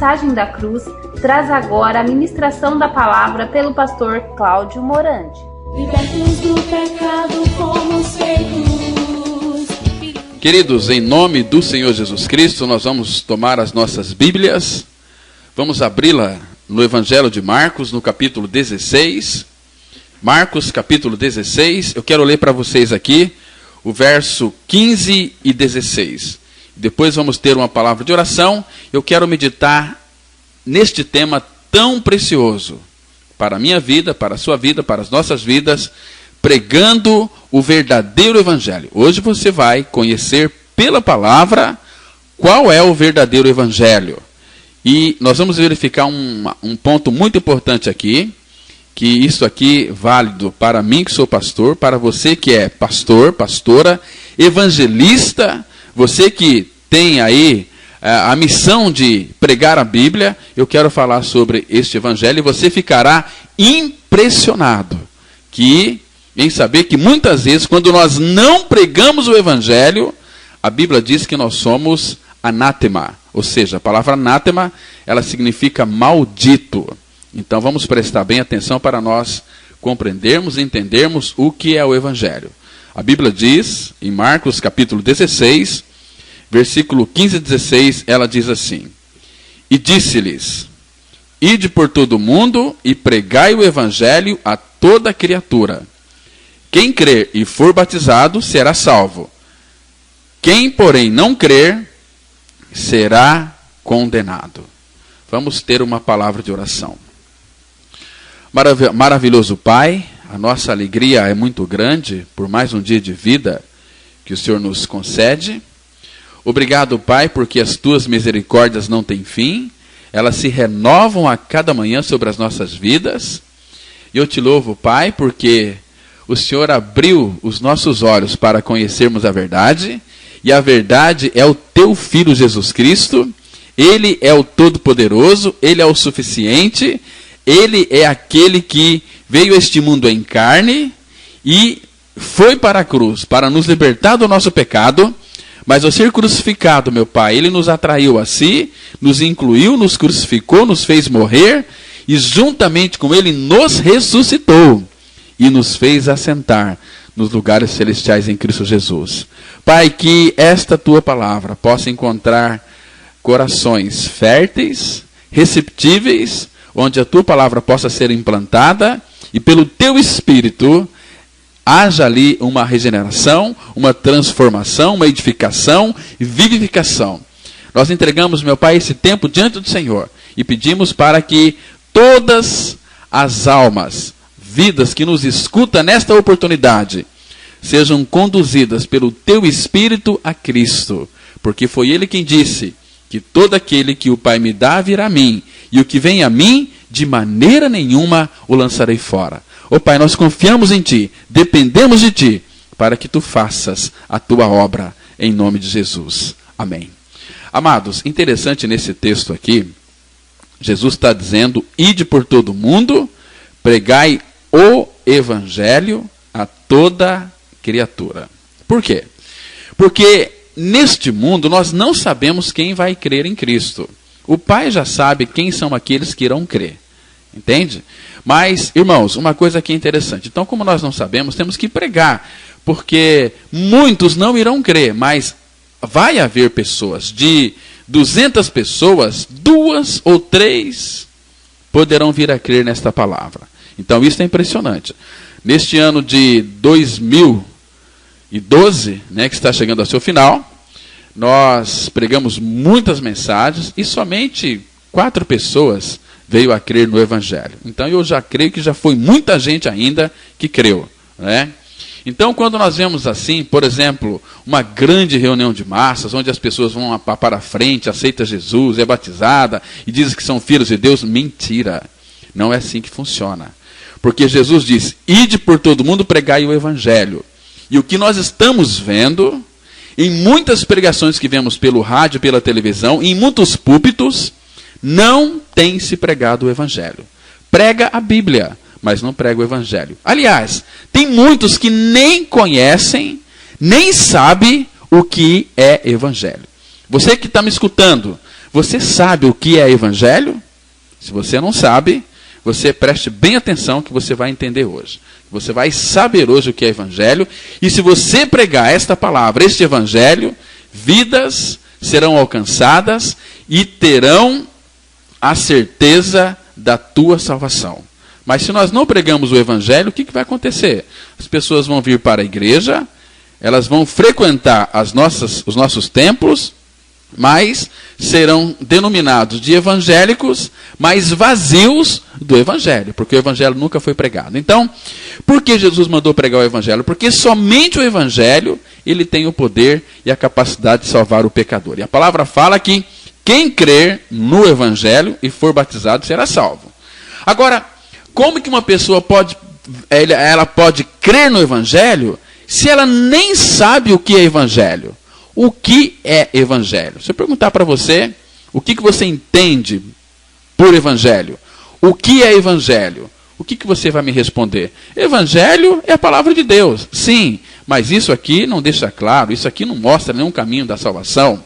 mensagem da cruz, traz agora a ministração da palavra pelo pastor Cláudio Morandi. Libertos do pecado, fomos feitos. Queridos, em nome do Senhor Jesus Cristo, nós vamos tomar as nossas Bíblias, vamos abri-la no Evangelho de Marcos, no capítulo 16. Marcos, capítulo 16, eu quero ler para vocês aqui o verso 15 e 16. Depois vamos ter uma palavra de oração. Eu quero meditar neste tema tão precioso para a minha vida, para a sua vida, para as nossas vidas, pregando o verdadeiro evangelho. Hoje você vai conhecer pela palavra qual é o verdadeiro evangelho. E nós vamos verificar um ponto muito importante aqui, que isso aqui é válido para mim que sou pastor, para você que é pastor, pastora, evangelista, você que tem aí a missão de pregar a Bíblia. Eu quero falar sobre este evangelho e você ficará impressionado em saber que muitas vezes, quando nós não pregamos o evangelho, a Bíblia diz que nós somos anátema. Ou seja, a palavra anátema, ela significa maldito. Então vamos prestar bem atenção para nós compreendermos e entendermos o que é o evangelho. A Bíblia diz, em Marcos capítulo 16, versículo 15 e 16, ela diz assim: E disse-lhes: Ide por todo o mundo e pregai o evangelho a toda criatura. Quem crer e for batizado será salvo. Quem, porém, não crer será condenado. Vamos ter uma palavra de oração. Maravilhoso Pai, a nossa alegria é muito grande por mais um dia de vida que o Senhor nos concede. Obrigado, Pai, porque as tuas misericórdias não têm fim, elas se renovam a cada manhã sobre as nossas vidas. E eu te louvo, Pai, porque o Senhor abriu os nossos olhos para conhecermos a verdade, e a verdade é o teu Filho Jesus Cristo. Ele é o Todo-Poderoso, Ele é o suficiente, Ele é aquele que veio a este mundo em carne e foi para a cruz para nos libertar do nosso pecado. Mas ao ser crucificado, meu Pai, Ele nos atraiu a si, nos incluiu, nos crucificou, nos fez morrer e juntamente com Ele nos ressuscitou e nos fez assentar nos lugares celestiais em Cristo Jesus. Pai, que esta Tua palavra possa encontrar corações férteis, receptíveis, onde a Tua palavra possa ser implantada e pelo Teu Espírito haja ali uma regeneração, uma transformação, uma edificação e vivificação. Nós entregamos, meu Pai, esse tempo diante do Senhor e pedimos para que todas as almas, vidas que nos escutam nesta oportunidade, sejam conduzidas pelo Teu Espírito a Cristo, porque foi Ele quem disse que todo aquele que o Pai me dá virá a mim, e o que vem a mim, de maneira nenhuma o lançarei fora. Ó Pai, nós confiamos em Ti, dependemos de Ti, para que Tu faças a Tua obra, em nome de Jesus. Amém. Amados, interessante nesse texto aqui, Jesus está dizendo: ide por todo o mundo, pregai o evangelho a toda criatura. Por quê? Porque neste mundo nós não sabemos quem vai crer em Cristo. O Pai já sabe quem são aqueles que irão crer. Entende? Mas, irmãos, uma coisa aqui interessante. Então, como nós não sabemos, temos que pregar. Porque muitos não irão crer, mas vai haver pessoas. De 200 pessoas, 2 ou 3 poderão vir a crer nesta palavra. Então, isso é impressionante. Neste ano de 2012, que está chegando ao seu final, nós pregamos muitas mensagens e somente 4 pessoas veio a crer no Evangelho. Então eu já creio que já foi muita gente ainda que creu, né? Então quando nós vemos assim, por exemplo, uma grande reunião de massas, onde as pessoas vão para a frente, aceitam Jesus, é batizada e dizem que são filhos de Deus, mentira. Não é assim que funciona. Porque Jesus disse: ide por todo mundo, pregai o Evangelho. E o que nós estamos vendo, em muitas pregações que vemos pelo rádio, pela televisão, em muitos púlpitos, não tem se pregado o Evangelho. Prega a Bíblia, mas não prega o Evangelho. Aliás, tem muitos que nem conhecem, nem sabem o que é Evangelho. Você que está me escutando, Você sabe o que é evangelho? Se você não sabe, você preste bem atenção que você vai entender hoje. Você vai saber hoje o que é evangelho. E se você pregar esta palavra, este evangelho, vidas serão alcançadas e terão a certeza da tua salvação. Mas se nós não pregamos o evangelho, o que vai acontecer? As pessoas vão vir para a igreja, elas vão frequentar os nossos templos, mas serão denominados de evangélicos, mas vazios do evangelho, porque o evangelho nunca foi pregado. Então, por que Jesus mandou pregar o evangelho? Porque somente o evangelho, ele tem o poder e a capacidade de salvar o pecador. E a palavra fala que quem crer no evangelho e for batizado será salvo. Agora, como que uma pessoa pode crer no evangelho se ela nem sabe o que é evangelho? O que é evangelho? Se eu perguntar para você, o que você entende por evangelho? O que é evangelho? O que você vai me responder? Evangelho é a palavra de Deus. Sim, mas isso aqui não deixa claro, isso aqui não mostra nenhum caminho da salvação.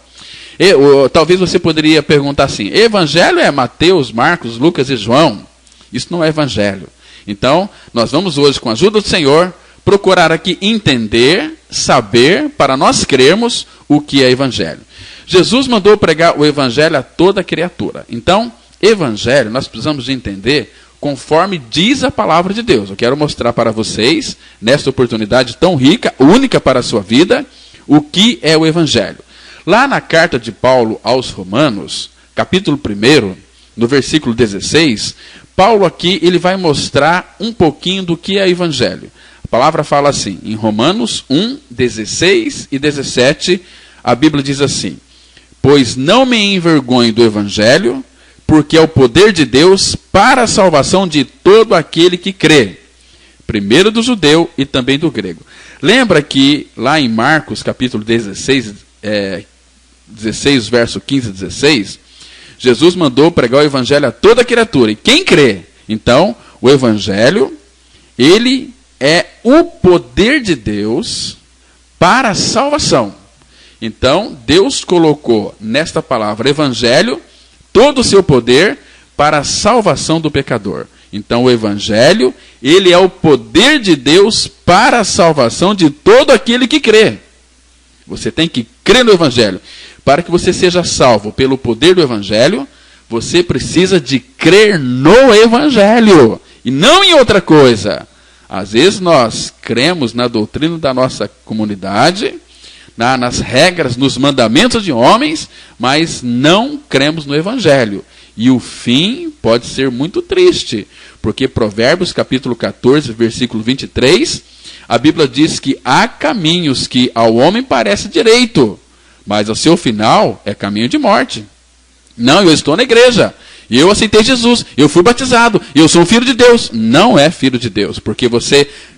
Talvez você poderia perguntar assim, evangelho é Mateus, Marcos, Lucas e João. Isso não é evangelho. Então, nós vamos hoje, com a ajuda do Senhor, procurar aqui entender, saber, para nós crermos o que é evangelho. Jesus mandou pregar o evangelho a toda criatura. Então, evangelho, nós precisamos de entender conforme diz a palavra de Deus. Eu quero mostrar para vocês, nesta oportunidade tão rica, única para a sua vida, o que é o evangelho. Lá na carta de Paulo aos Romanos, capítulo 1, no versículo 16, Paulo aqui ele vai mostrar um pouquinho do que é evangelho. A palavra fala assim, em Romanos 1, 16 e 17, a Bíblia diz assim, pois não me envergonho do evangelho, porque é o poder de Deus para a salvação de todo aquele que crê, primeiro do judeu e também do grego. Lembra que lá em Marcos capítulo 16, verso 15 e 16, Jesus mandou pregar o evangelho a toda criatura, e quem crê? Então, o evangelho, ele é o poder de Deus para a salvação. Então, Deus colocou nesta palavra evangelho todo o seu poder para a salvação do pecador. Então, o evangelho, ele é o poder de Deus para a salvação de todo aquele que crê. Você tem que crer no evangelho. Para que você seja salvo pelo poder do evangelho, você precisa de crer no evangelho e não em outra coisa. Às vezes nós cremos na doutrina da nossa comunidade, nas regras, nos mandamentos de homens, mas não cremos no evangelho. E o fim pode ser muito triste, porque Provérbios capítulo 14, versículo 23, a Bíblia diz que há caminhos que ao homem parece direito, mas o seu final é caminho de morte. Não, eu estou na igreja, eu aceitei Jesus, eu fui batizado, eu sou um filho de Deus. Não é filho de Deus, porque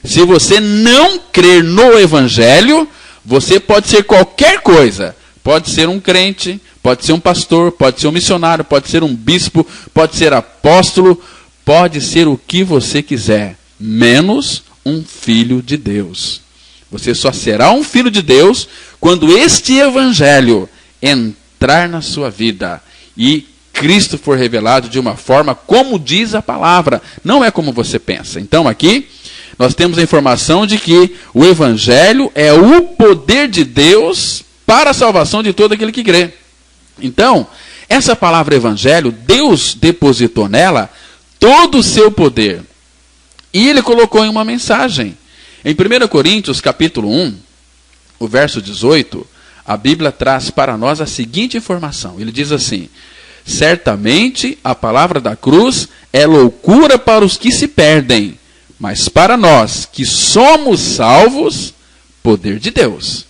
se você não crer no evangelho, você pode ser qualquer coisa. Pode ser um crente, pode ser um pastor, pode ser um missionário, pode ser um bispo, pode ser apóstolo, pode ser o que você quiser, menos um filho de Deus. Você só será um filho de Deus quando este evangelho entrar na sua vida e Cristo for revelado de uma forma como diz a palavra, não é como você pensa. Então aqui nós temos a informação de que o evangelho é o poder de Deus para a salvação de todo aquele que crê. Então, essa palavra evangelho, Deus depositou nela todo o seu poder. E ele colocou em uma mensagem. Em 1 Coríntios, capítulo 1, o verso 18, a Bíblia traz para nós a seguinte informação. Ele diz assim, certamente a palavra da cruz é loucura para os que se perdem, mas para nós que somos salvos, poder de Deus.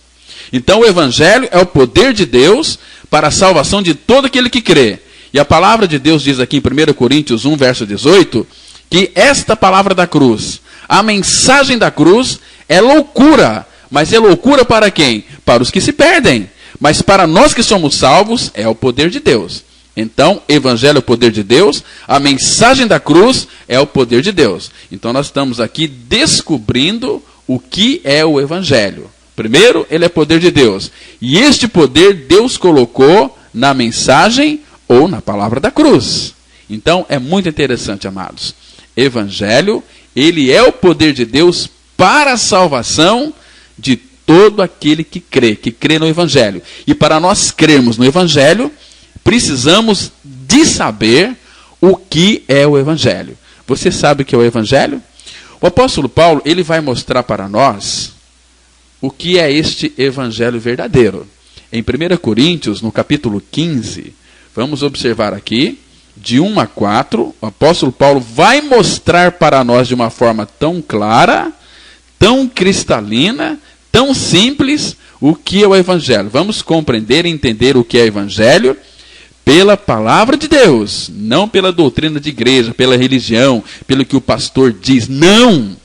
Então o evangelho é o poder de Deus para a salvação de todo aquele que crê. E a palavra de Deus diz aqui em 1 Coríntios 1, verso 18, que esta palavra da cruz, a mensagem da cruz é loucura, mas é loucura para quem? Para os que se perdem. Mas para nós que somos salvos, é o poder de Deus. Então, evangelho é o poder de Deus, a mensagem da cruz é o poder de Deus. Então, nós estamos aqui descobrindo o que é o evangelho. Primeiro, ele é poder de Deus. E este poder Deus colocou na mensagem ou na palavra da cruz. Então, é muito interessante, amados. Evangelho, ele é o poder de Deus para a salvação de todo aquele que crê no Evangelho. E para nós crermos no Evangelho, precisamos de saber o que é o Evangelho. Você sabe o que é o Evangelho? O apóstolo Paulo, ele vai mostrar para nós o que é este Evangelho verdadeiro. Em 1 Coríntios, no capítulo 15, vamos observar aqui, de 1 a 4, o apóstolo Paulo vai mostrar para nós de uma forma tão clara, tão cristalina, tão simples, o que é o Evangelho. Vamos compreender e entender o que é o Evangelho pela palavra de Deus, não pela doutrina de igreja, pela religião, pelo que o pastor diz. Não!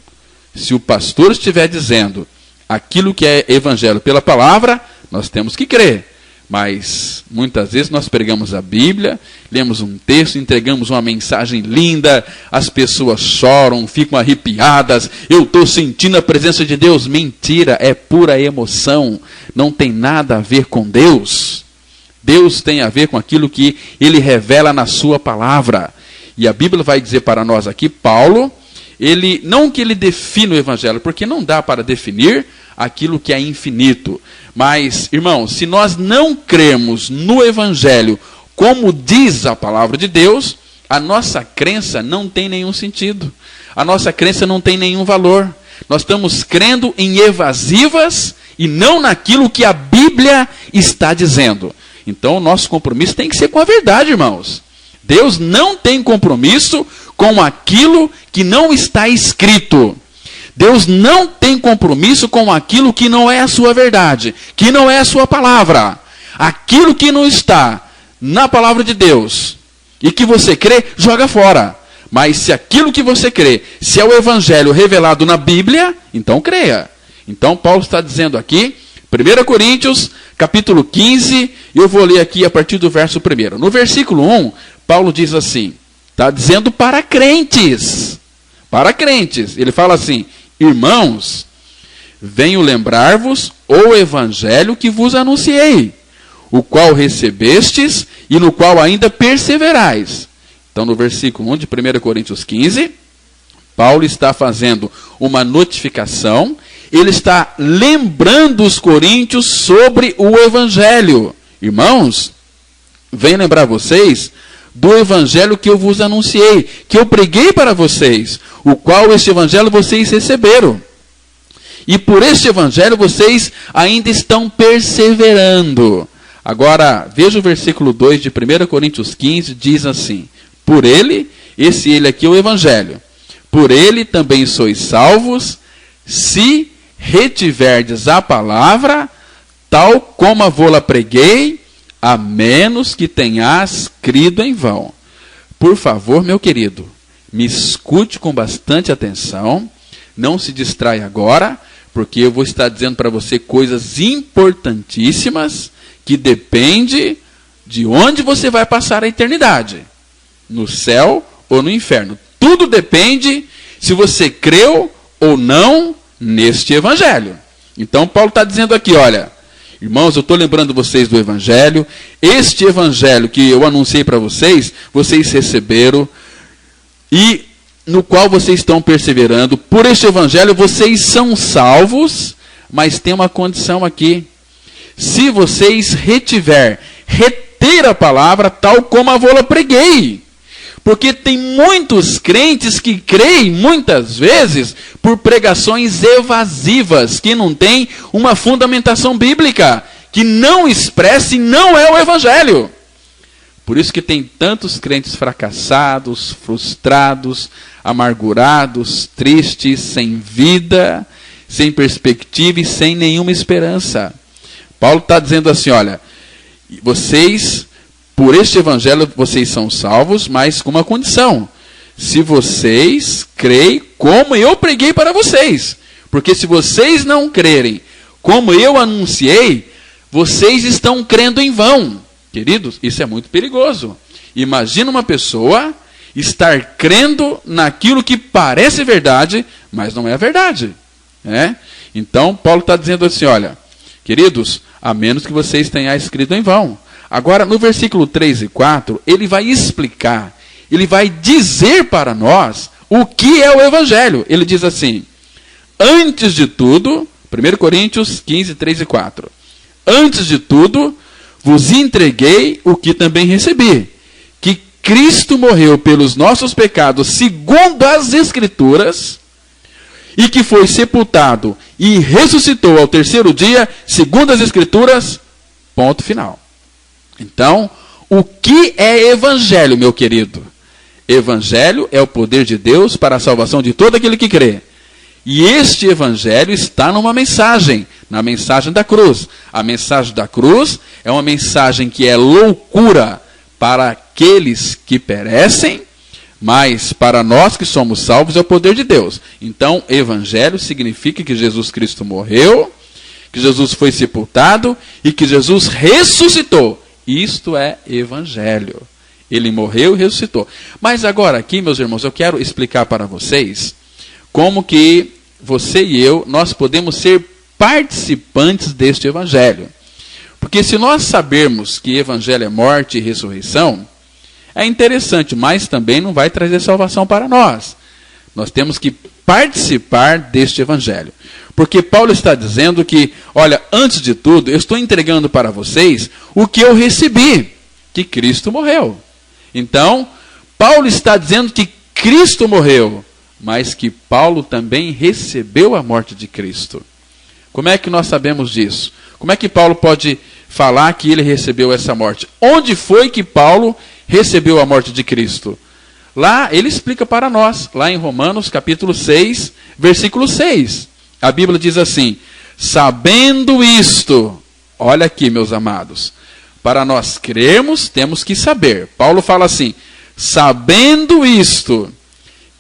Se o pastor estiver dizendo aquilo que é Evangelho pela palavra, nós temos que crer. Mas muitas vezes nós pregamos a Bíblia, lemos um texto, entregamos uma mensagem linda, as pessoas choram, ficam arrepiadas, eu estou sentindo a presença de Deus. Mentira, é pura emoção, não tem nada a ver com Deus. Deus tem a ver com aquilo que Ele revela na sua palavra. E a Bíblia vai dizer para nós aqui, Paulo, não que ele defina o Evangelho, porque não dá para definir aquilo que é infinito. Mas, irmãos, se nós não cremos no Evangelho como diz a palavra de Deus, a nossa crença não tem nenhum sentido. A nossa crença não tem nenhum valor. Nós estamos crendo em evasivas e não naquilo que a Bíblia está dizendo. Então, o nosso compromisso tem que ser com a verdade, irmãos. Deus não tem compromisso com aquilo que não está escrito. Deus não tem compromisso com aquilo que não é a sua verdade, que não é a sua palavra. Aquilo que não está na palavra de Deus e que você crê, joga fora. Mas se aquilo que você crê, se é o Evangelho revelado na Bíblia, então creia. Então Paulo está dizendo aqui, 1 Coríntios, capítulo 15, eu vou ler aqui a partir do verso 1. No versículo 1, Paulo diz assim, está dizendo para crentes. Para crentes. Ele fala assim, irmãos, venho lembrar-vos o evangelho que vos anunciei, o qual recebestes e no qual ainda perseverais. Então, no versículo 1 de 1 Coríntios 15, Paulo está fazendo uma notificação, ele está lembrando os coríntios sobre o evangelho. Irmãos, venho lembrar vocês do evangelho que eu vos anunciei, que eu preguei para vocês, o qual este evangelho vocês receberam. E por este evangelho vocês ainda estão perseverando. Agora, veja o versículo 2 de 1 Coríntios 15, diz assim, por ele, ele aqui é o evangelho, por ele também sois salvos, se retiverdes a palavra, tal como a vô-la preguei, a menos que tenhas crido em vão. Por favor, meu querido, me escute com bastante atenção, não se distraia agora, porque eu vou estar dizendo para você coisas importantíssimas que dependem de onde você vai passar a eternidade, no céu ou no inferno. Tudo depende se você creu ou não neste evangelho. Então Paulo está dizendo aqui, olha, irmãos, eu estou lembrando vocês do evangelho, este evangelho que eu anunciei para vocês, vocês receberam, e no qual vocês estão perseverando. Por este evangelho vocês são salvos, mas tem uma condição aqui. Se vocês reter a palavra tal como a vô-la preguei. Porque tem muitos crentes que creem, muitas vezes, por pregações evasivas, que não têm uma fundamentação bíblica, que não expressa e não é o evangelho. Por isso que tem tantos crentes fracassados, frustrados, amargurados, tristes, sem vida, sem perspectiva e sem nenhuma esperança. Paulo está dizendo assim, olha, vocês, por este evangelho, vocês são salvos, mas com uma condição. Se vocês creem como eu preguei para vocês. Porque se vocês não crerem como eu anunciei, vocês estão crendo em vão. Queridos, isso é muito perigoso. Imagina uma pessoa estar crendo naquilo que parece verdade, mas não é verdade. Né? Então, Paulo está dizendo assim, olha, queridos, a menos que vocês tenham escrito em vão. Agora, no versículo 3 e 4, ele vai explicar, ele vai dizer para nós o que é o Evangelho. Ele diz assim: antes de tudo, 1 Coríntios 15, 3 e 4. Antes de tudo, vos entreguei o que também recebi, que Cristo morreu pelos nossos pecados, segundo as Escrituras, e que foi sepultado e ressuscitou ao terceiro dia, segundo as Escrituras, ponto final. Então, o que é Evangelho, meu querido? Evangelho é o poder de Deus para a salvação de todo aquele que crê. E este Evangelho está numa mensagem, na mensagem da cruz. A mensagem da cruz é uma mensagem que é loucura para aqueles que perecem, mas para nós que somos salvos é o poder de Deus. Então, Evangelho significa que Jesus Cristo morreu, que Jesus foi sepultado e que Jesus ressuscitou. Isto é Evangelho. Ele morreu e ressuscitou. Mas agora aqui, meus irmãos, eu quero explicar para vocês como que você e eu, nós podemos ser participantes deste Evangelho. Porque se nós sabermos que Evangelho é morte e ressurreição, é interessante, mas também não vai trazer salvação para nós. Nós temos que participar deste Evangelho. Porque Paulo está dizendo que, olha, antes de tudo, eu estou entregando para vocês o que eu recebi, que Cristo morreu. Então, Paulo está dizendo que Cristo morreu, mas que Paulo também recebeu a morte de Cristo. Como é que nós sabemos disso? Como é que Paulo pode falar que ele recebeu essa morte? Onde foi que Paulo recebeu a morte de Cristo? Lá, ele explica para nós, lá em Romanos capítulo 6, versículo 6. A Bíblia diz assim: sabendo isto, olha aqui, meus amados, para nós crermos, temos que saber. Paulo fala assim: sabendo isto,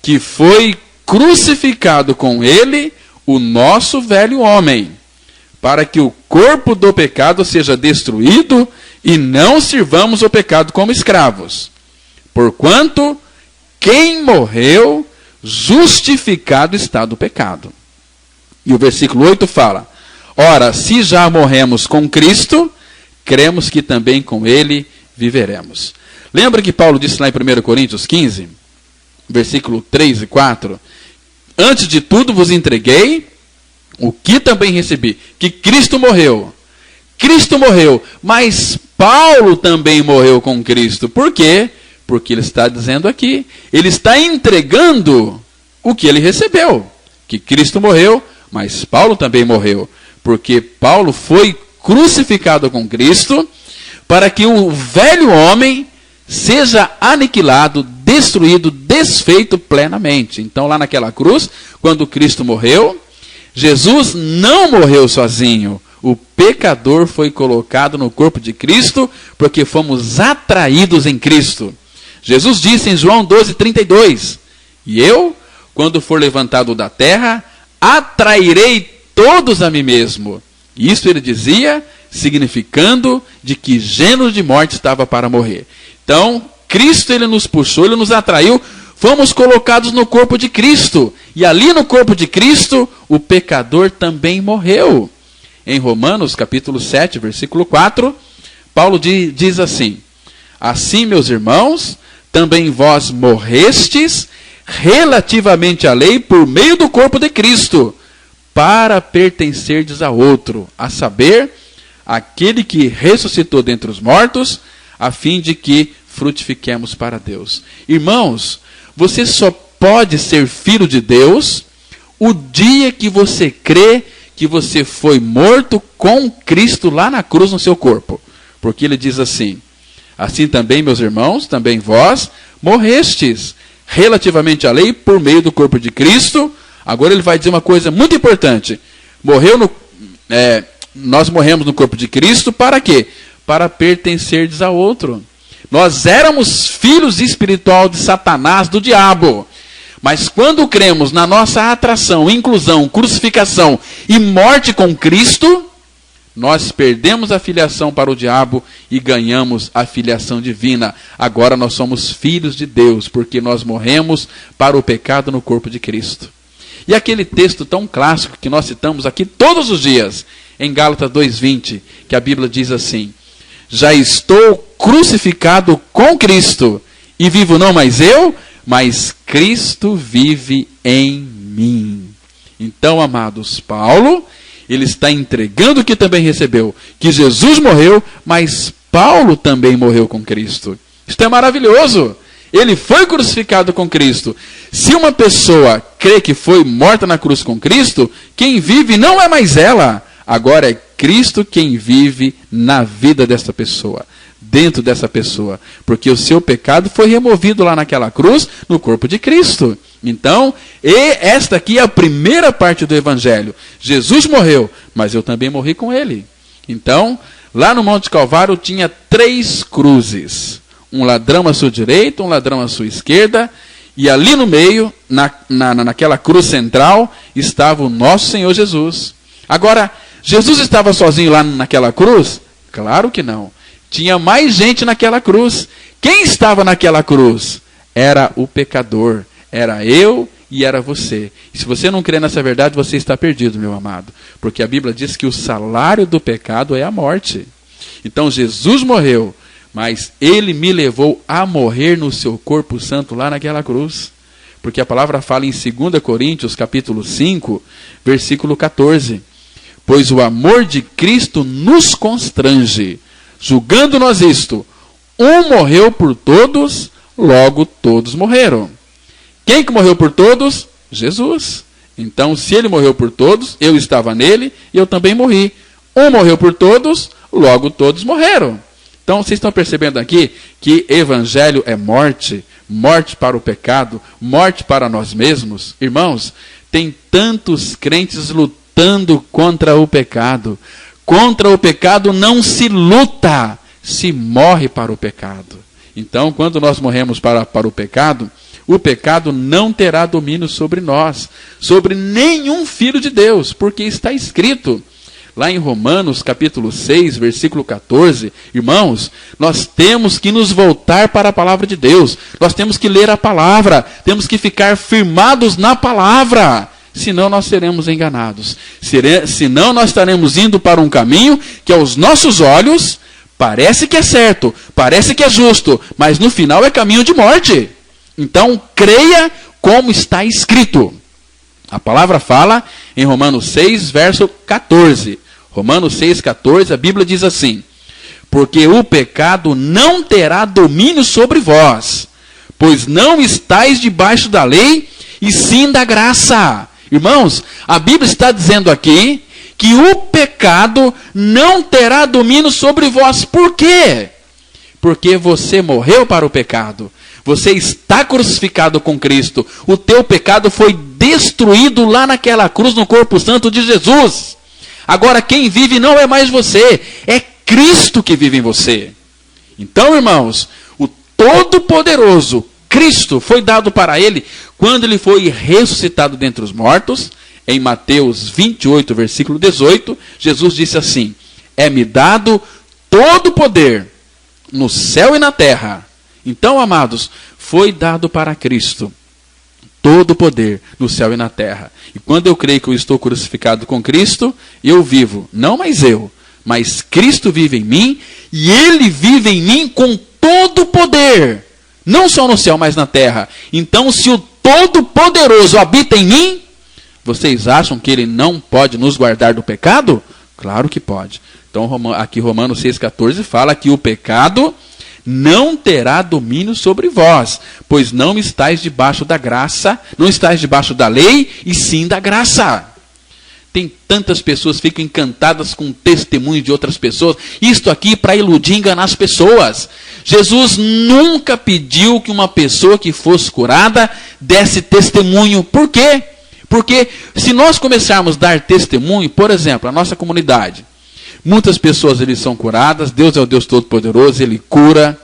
que foi crucificado com ele o nosso velho homem, para que o corpo do pecado seja destruído e não sirvamos o pecado como escravos. Porquanto, quem morreu, justificado está do pecado. E o versículo 8 fala: ora, se já morremos com Cristo, cremos que também com ele viveremos. Lembra que Paulo disse lá em 1 Coríntios 15, versículo 3 e 4, antes de tudo vos entreguei o que também recebi, que Cristo morreu. Cristo morreu, mas Paulo também morreu com Cristo. Por quê? Porque ele está dizendo aqui, ele está entregando o que ele recebeu, que Cristo morreu, mas Paulo também morreu, porque Paulo foi crucificado com Cristo, para que o velho homem seja aniquilado, destruído, desfeito plenamente. Então lá naquela cruz, quando Cristo morreu, Jesus não morreu sozinho. O pecador foi colocado no corpo de Cristo, porque fomos atraídos em Cristo. Jesus disse em João 12:32, e eu, quando for levantado da terra, atrairei todos a mim mesmo. Isso ele dizia, significando de que gênero de morte estava para morrer. Então, Cristo ele nos puxou, ele nos atraiu, fomos colocados no corpo de Cristo. E ali no corpo de Cristo, o pecador também morreu. Em Romanos capítulo 7, versículo 4, Paulo diz assim: assim, meus irmãos, também vós morrestes relativamente à lei por meio do corpo de Cristo, para pertencerdes a outro, a saber, aquele que ressuscitou dentre os mortos, a fim de que frutifiquemos para Deus. Irmãos, você só pode ser filho de Deus o dia que você crê que você foi morto com Cristo lá na cruz no seu corpo. Porque ele diz assim: assim também, meus irmãos, também vós morrestes relativamente à lei por meio do corpo de Cristo. Agora ele vai dizer uma coisa muito importante. Nós morremos no corpo de Cristo para quê? Para pertencerdes a outro. Nós éramos filhos espiritual de Satanás, do diabo. Mas quando cremos na nossa atração, inclusão, crucificação e morte com Cristo, nós perdemos a filiação para o diabo e ganhamos a filiação divina. Agora nós somos filhos de Deus, porque nós morremos para o pecado no corpo de Cristo. E aquele texto tão clássico que nós citamos aqui todos os dias, em Gálatas 2:20, que a Bíblia diz assim: já estou crucificado com Cristo, e vivo não mais eu, mas Cristo vive em mim. Então, amados, Paulo, ele está entregando o que também recebeu, que Jesus morreu, mas Paulo também morreu com Cristo. Isto é maravilhoso. Ele foi crucificado com Cristo. Se uma pessoa crê que foi morta na cruz com Cristo, quem vive não é mais ela. Agora é Cristo quem vive na vida desta pessoa, dentro dessa pessoa. Porque o seu pecado foi removido lá naquela cruz, no corpo de Cristo. Então, esta aqui é a primeira parte do Evangelho. Jesus morreu, mas eu também morri com ele. Então, lá no Monte Calvário tinha 3 cruzes. Um ladrão à sua direita, um ladrão à sua esquerda, e ali no meio, naquela cruz central, estava o nosso Senhor Jesus. Agora, Jesus estava sozinho lá naquela cruz? Claro que não. Tinha mais gente naquela cruz. Quem estava naquela cruz? Era o pecador. Era eu e era você. E se você não crê nessa verdade, você está perdido, meu amado. Porque a Bíblia diz que o salário do pecado é a morte. Então Jesus morreu, mas ele me levou a morrer no seu corpo santo lá naquela cruz. Porque a palavra fala em 2 Coríntios, capítulo 5, versículo 14. Pois o amor de Cristo nos constrange, julgando nós isto: um morreu por todos, logo todos morreram. Quem que morreu por todos? Jesus. Então, se ele morreu por todos, eu estava nele e eu também morri. Um morreu por todos, logo todos morreram. Então, vocês estão percebendo aqui que evangelho é morte, morte para o pecado, morte para nós mesmos. Irmãos, tem tantos crentes lutando contra o pecado. Contra o pecado não se luta, se morre para o pecado. Então, quando nós morremos para o pecado não terá domínio sobre nós, sobre nenhum filho de Deus, porque está escrito lá em Romanos capítulo 6, versículo 14, irmãos, nós temos que nos voltar para a palavra de Deus, nós temos que ler a palavra, temos que ficar firmados na palavra, senão nós seremos enganados, senão nós estaremos indo para um caminho que aos nossos olhos parece que é certo, parece que é justo, mas no final é caminho de morte. Então, creia como está escrito. A palavra fala em Romanos 6, verso 14. Romanos 6, 14, a Bíblia diz assim: porque o pecado não terá domínio sobre vós, pois não estáis debaixo da lei, e sim da graça. Irmãos, a Bíblia está dizendo aqui que o pecado não terá domínio sobre vós. Por quê? Porque você morreu para o pecado. Você está crucificado com Cristo. O teu pecado foi destruído lá naquela cruz, no corpo santo de Jesus. Agora quem vive não é mais você, é Cristo que vive em você. Então, irmãos, o Todo-Poderoso, Cristo, foi dado para ele quando ele foi ressuscitado dentre os mortos. Em Mateus 28, versículo 18, Jesus disse assim: é-me dado todo o poder no céu e na terra. Então, amados, foi dado para Cristo todo o poder no céu e na terra. E quando eu creio que eu estou crucificado com Cristo, eu vivo, não mais eu, mas Cristo vive em mim, e Ele vive em mim com todo o poder, não só no céu, mas na terra. Então, se o Todo-Poderoso habita em mim, vocês acham que Ele não pode nos guardar do pecado? Claro que pode. Então, aqui Romanos 6,14 fala que o pecado não terá domínio sobre vós, pois não estáis debaixo da graça, não estáis debaixo da lei, e sim da graça. Tem tantas pessoas que ficam encantadas com o testemunho de outras pessoas. Isto aqui para iludir e enganar as pessoas. Jesus nunca pediu que uma pessoa que fosse curada desse testemunho. Por quê? Porque se nós começarmos a dar testemunho, por exemplo, a nossa comunidade, muitas pessoas eles são curadas, Deus é o Deus Todo-Poderoso, Ele cura,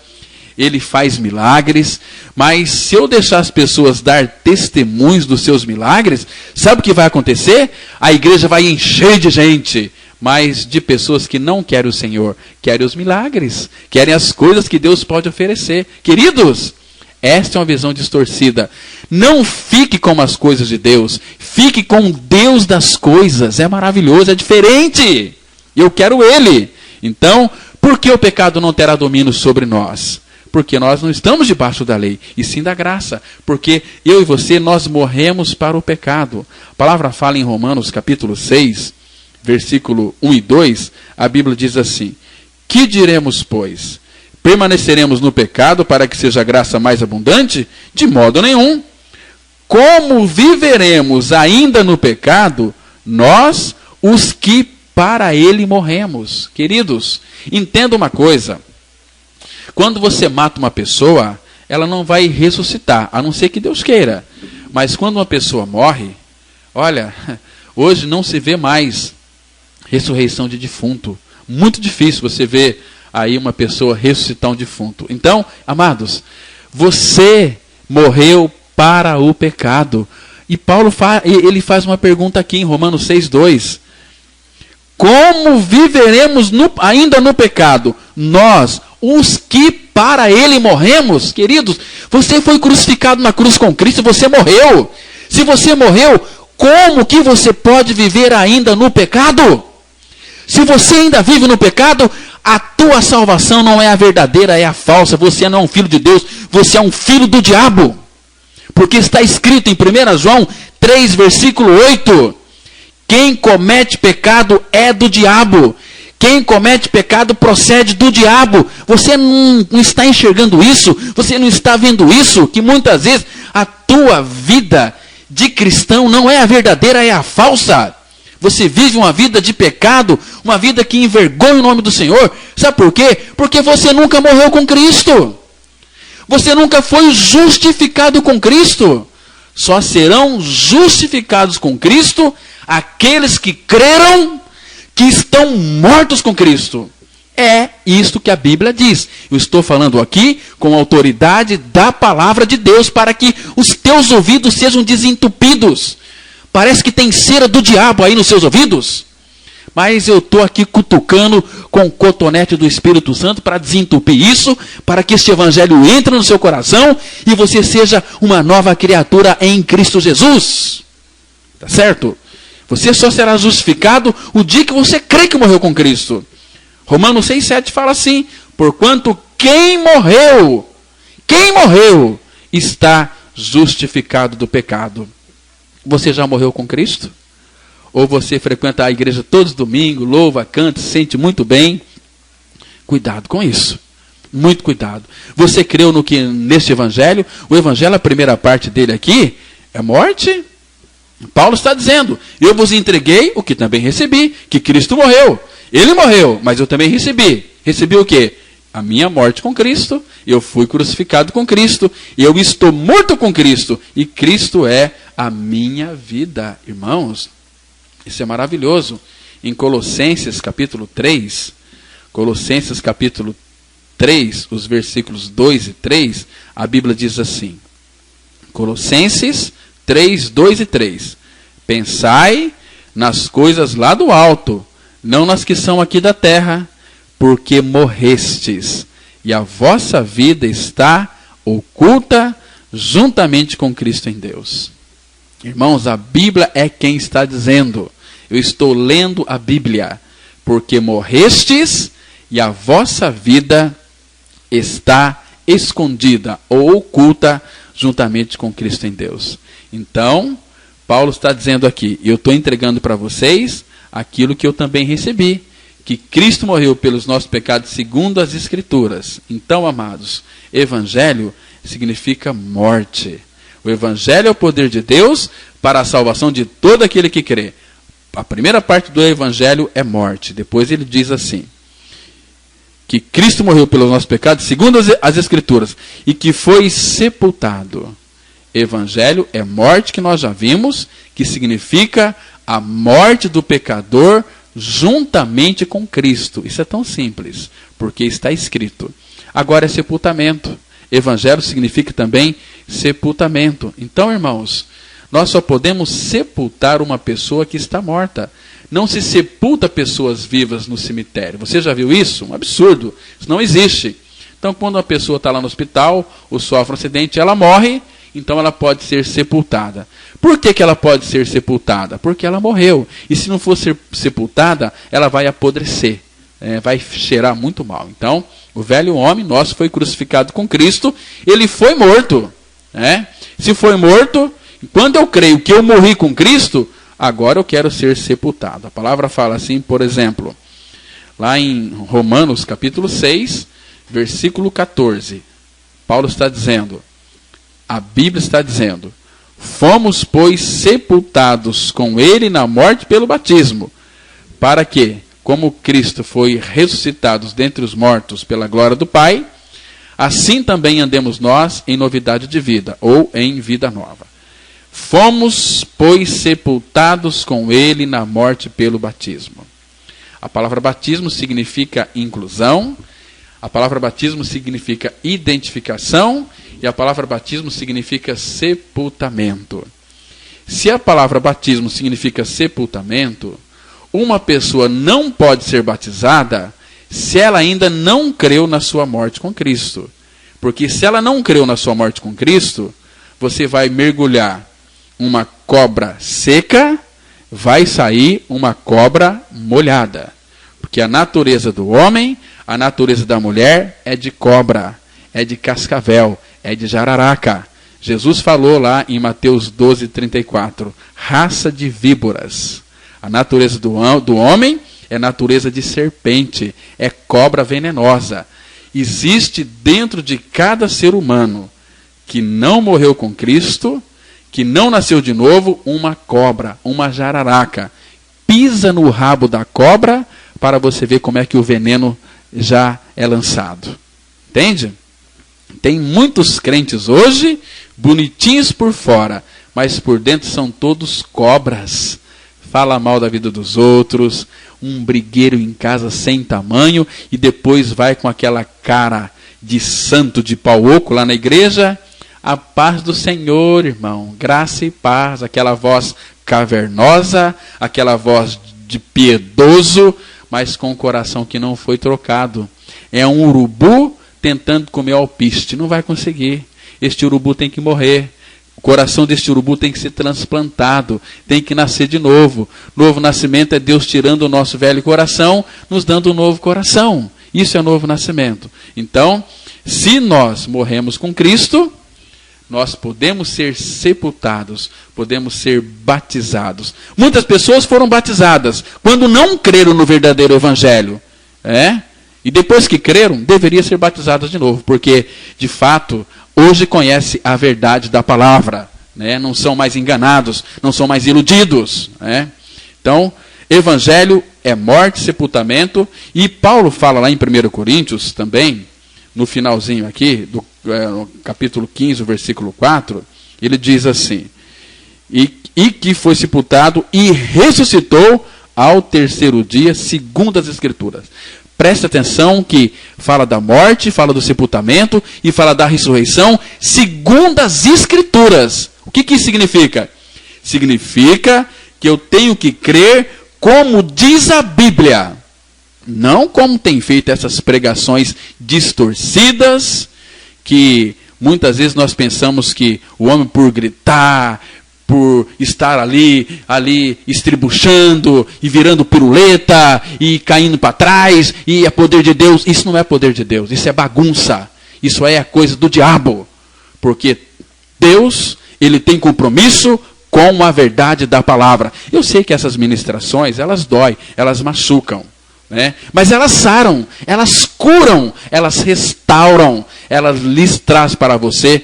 Ele faz milagres, mas se eu deixar as pessoas dar testemunhos dos seus milagres, sabe o que vai acontecer? A igreja vai encher de gente, mas de pessoas que não querem o Senhor, querem os milagres, querem as coisas que Deus pode oferecer. Queridos, esta é uma visão distorcida. Não fique com as coisas de Deus, fique com o Deus das coisas. É maravilhoso, é diferente. Eu quero Ele. Então, Por que o pecado não terá domínio sobre nós? Porque nós não estamos debaixo da lei, e sim da graça. Porque eu e você, nós morremos para o pecado. A palavra fala em Romanos capítulo 6, versículo 1 e 2, a Bíblia diz assim: que diremos, pois? Permaneceremos no pecado para que seja a graça mais abundante? De modo nenhum. Como viveremos ainda no pecado, nós, os que para ele morremos? Queridos, entenda uma coisa. Quando você mata uma pessoa, ela não vai ressuscitar, a não ser que Deus queira. Mas quando uma pessoa morre, olha, hoje não se vê mais ressurreição de defunto. Muito difícil você ver aí uma pessoa ressuscitar um defunto. Então, amados, você morreu para o pecado. E Paulo ele faz uma pergunta aqui em Romanos 6:2. Como viveremos ainda no pecado? Nós, os que para ele morremos? Queridos, você foi crucificado na cruz com Cristo, você morreu. Se você morreu, como que você pode viver ainda no pecado? Se você ainda vive no pecado, a tua salvação não é a verdadeira, é a falsa. Você não é um filho de Deus, você é um filho do diabo. Porque está escrito em 1 João 3, versículo 8... quem comete pecado é do diabo. Quem comete pecado procede do diabo. Você não está enxergando isso? Você não está vendo isso? Que muitas vezes a tua vida de cristão não é a verdadeira, é a falsa. Você vive uma vida de pecado, uma vida que envergonha o nome do Senhor. Sabe por quê? Porque você nunca morreu com Cristo. Você nunca foi justificado com Cristo. Só serão justificados com Cristo aqueles que creram que estão mortos com Cristo. É isto que a Bíblia diz. Eu estou falando aqui com a autoridade da palavra de Deus para que os teus ouvidos sejam desentupidos. Parece que tem cera do diabo aí nos seus ouvidos. Mas eu estou aqui cutucando com o cotonete do Espírito Santo para desentupir isso, para que este evangelho entre no seu coração e você seja uma nova criatura em Cristo Jesus. Tá certo? Você só será justificado o dia que você crê que morreu com Cristo. Romanos 6,7 fala assim: porquanto quem morreu, está justificado do pecado. Você já morreu com Cristo? Ou você frequenta a igreja todos os domingos, louva, canta, se sente muito bem? Cuidado com isso. Muito cuidado. Você creu neste evangelho? O evangelho, a primeira parte dele aqui, é morte. Paulo está dizendo: eu vos entreguei o que também recebi, que Cristo morreu. Ele morreu, mas eu também recebi. Recebi o quê? A minha morte com Cristo. Eu fui crucificado com Cristo. Eu estou morto com Cristo. E Cristo é a minha vida. Irmãos, isso é maravilhoso. Em Colossenses capítulo 3, os versículos 2 e 3, a Bíblia diz assim. Colossenses 3, 2 e 3. Pensai nas coisas lá do alto, não nas que são aqui da terra, porque morrestes, e a vossa vida está oculta juntamente com Cristo em Deus. Irmãos, a Bíblia é quem está dizendo. Eu estou lendo a Bíblia. Porque morrestes e a vossa vida está escondida ou oculta juntamente com Cristo em Deus. Então, Paulo está dizendo aqui: eu estou entregando para vocês aquilo que eu também recebi. Que Cristo morreu pelos nossos pecados segundo as Escrituras. Então, amados, Evangelho significa morte. O Evangelho é o poder de Deus para a salvação de todo aquele que crê. A primeira parte do Evangelho é morte. Depois ele diz assim: que Cristo morreu pelos nossos pecados, segundo as Escrituras, e que foi sepultado. Evangelho é morte, que nós já vimos, que significa a morte do pecador juntamente com Cristo. Isso é tão simples, porque está escrito. Agora é sepultamento. Evangelho significa também sepultamento. Então, irmãos, nós só podemos sepultar uma pessoa que está morta. Não se sepulta pessoas vivas no cemitério. Você já viu isso? Um absurdo. Isso não existe. Então, quando uma pessoa está lá no hospital, ou sofre um acidente, ela morre, então ela pode ser sepultada. Por que ela pode ser sepultada? Porque ela morreu. E se não for ser sepultada, ela vai apodrecer. vai cheirar muito mal. Então, o velho homem nosso foi crucificado com Cristo, ele foi morto. Se foi morto, quando eu creio que eu morri com Cristo, agora eu quero ser sepultado. A palavra fala assim, por exemplo, lá em Romanos capítulo 6, versículo 14. Paulo está dizendo, a Bíblia está dizendo, fomos, pois, sepultados com ele na morte pelo batismo, para que, como Cristo foi ressuscitado dentre os mortos pela glória do Pai, assim também andemos nós em novidade de vida, ou em vida nova. Fomos, pois, sepultados com ele na morte pelo batismo. A palavra batismo significa inclusão, a palavra batismo significa identificação, e a palavra batismo significa sepultamento. Se a palavra batismo significa sepultamento, uma pessoa não pode ser batizada se ela ainda não creu na sua morte com Cristo. Porque se ela não creu na sua morte com Cristo, você vai mergulhar uma cobra seca, vai sair uma cobra molhada. Porque a natureza do homem, a natureza da mulher é de cobra, é de cascavel, é de jararaca. Jesus falou lá em Mateus 12:34, raça de víboras. A natureza do homem é natureza de serpente, é cobra venenosa. Existe dentro de cada ser humano que não morreu com Cristo, que não nasceu de novo, uma cobra, uma jararaca. Pisa no rabo da cobra para você ver como é que o veneno já é lançado. Entende? Tem muitos crentes hoje, bonitinhos por fora, mas por dentro são todos cobras. Fala mal da vida dos outros, um brigueiro em casa sem tamanho, e depois vai com aquela cara de santo de pau oco lá na igreja. A paz do Senhor, irmão, graça e paz, aquela voz cavernosa, aquela voz de piedoso, mas com o coração que não foi trocado. É um urubu tentando comer alpiste, não vai conseguir. Este urubu tem que morrer. O coração deste urubu tem que ser transplantado, tem que nascer de novo. Novo nascimento é Deus tirando o nosso velho coração, nos dando um novo coração. Isso é novo nascimento. Então, se nós morremos com Cristo, nós podemos ser sepultados, podemos ser batizados. Muitas pessoas foram batizadas quando não creram no verdadeiro evangelho. E depois que creram, deveriam ser batizadas de novo, porque, de fato, hoje conhece a verdade da palavra, não são mais enganados, não são mais iludidos. Então, evangelho é morte, sepultamento, e Paulo fala lá em 1 Coríntios também, no finalzinho aqui, no capítulo 15, versículo 4, ele diz assim, e que foi sepultado e ressuscitou ao terceiro dia, segundo as Escrituras. Preste atenção que fala da morte, fala do sepultamento e fala da ressurreição segundo as Escrituras. O que isso significa? Significa que eu tenho que crer como diz a Bíblia. Não como tem feito essas pregações distorcidas, que muitas vezes nós pensamos que o homem por gritar, por estar ali estribuchando e virando piruleta e caindo para trás e é poder de Deus. Isso não é poder de Deus, isso é bagunça. Isso é a coisa do diabo. Porque Deus, ele tem compromisso com a verdade da palavra. Eu sei que essas ministrações, elas doem, elas machucam. Mas elas saram, elas curam, elas restauram, elas lhes trazem para você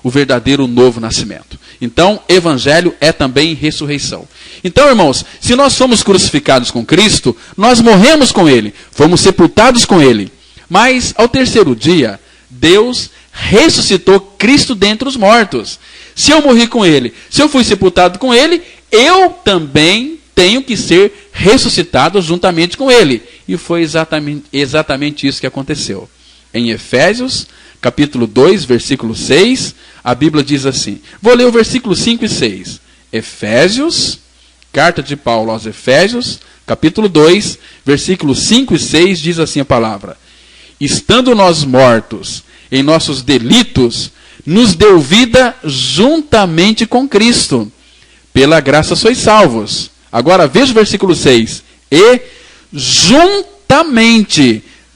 o verdadeiro novo nascimento. Então, evangelho é também ressurreição. Então, irmãos, se nós somos crucificados com Cristo, nós morremos com Ele, fomos sepultados com Ele. Mas, ao terceiro dia, Deus ressuscitou Cristo dentre os mortos. Se eu morri com Ele, se eu fui sepultado com Ele, eu também tenho que ser ressuscitado juntamente com Ele. E foi exatamente isso que aconteceu. Em Efésios, capítulo 2, versículo 6, a Bíblia diz assim. Vou ler o versículo 5 e 6. Efésios, carta de Paulo aos Efésios, capítulo 2, versículos 5 e 6, diz assim a palavra. Estando nós mortos em nossos delitos, nos deu vida juntamente com Cristo. Pela graça sois salvos. Agora veja o versículo 6. E juntamente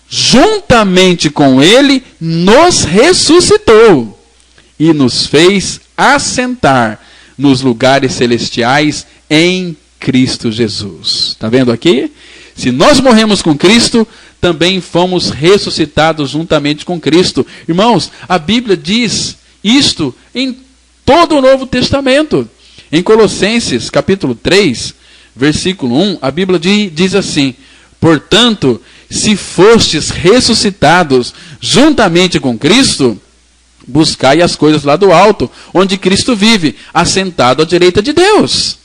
juntamente com ele, nos ressuscitou e nos fez assentar nos lugares celestiais em Cristo Jesus. Está vendo aqui? Se nós morremos com Cristo, também fomos ressuscitados juntamente com Cristo. Irmãos, a Bíblia diz isto em todo o Novo Testamento. Em Colossenses, capítulo 3, versículo 1, a Bíblia diz assim: portanto, se fostes ressuscitados juntamente com Cristo, buscai as coisas lá do alto, onde Cristo vive, assentado à direita de Deus.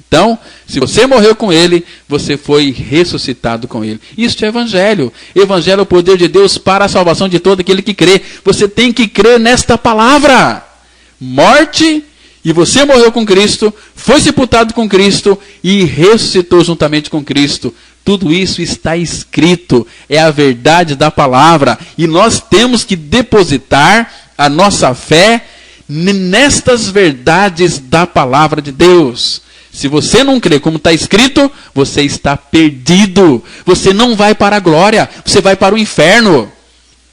Então, se você morreu com ele, você foi ressuscitado com ele. Isto é evangelho. Evangelho é o poder de Deus para a salvação de todo aquele que crê. Você tem que crer nesta palavra. Morte, e você morreu com Cristo, foi sepultado com Cristo e ressuscitou juntamente com Cristo. Tudo isso está escrito, é a verdade da palavra. E nós temos que depositar a nossa fé nestas verdades da palavra de Deus. Se você não crê como está escrito, você está perdido. Você não vai para a glória, você vai para o inferno.